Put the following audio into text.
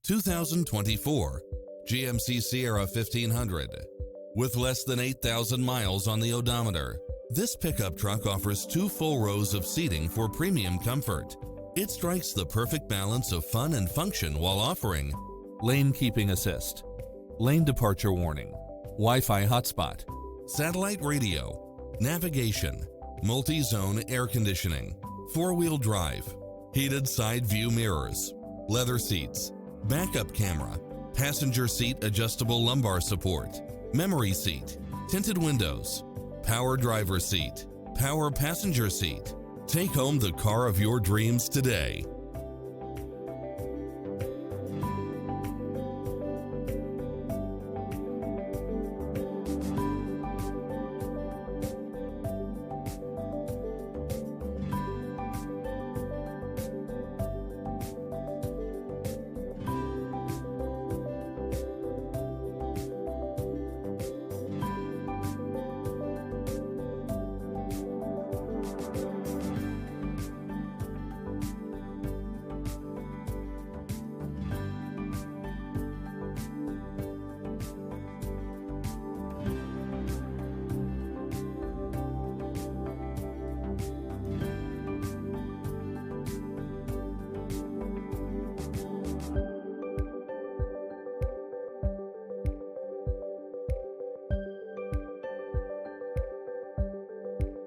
2024 GMC Sierra 1500. With less than 8,000 miles on the odometer, this pickup truck offers 2 full rows of seating for premium comfort. It strikes the perfect balance of fun and function while offering lane keeping assist, lane departure warning, Wi-Fi hotspot, satellite radio, navigation, multi-zone air conditioning, 4-wheel drive, heated side view mirrors, leather seats, backup camera, passenger seat adjustable lumbar support, memory seat, tinted windows, power driver seat, power passenger seat. Take home the car of your dreams today.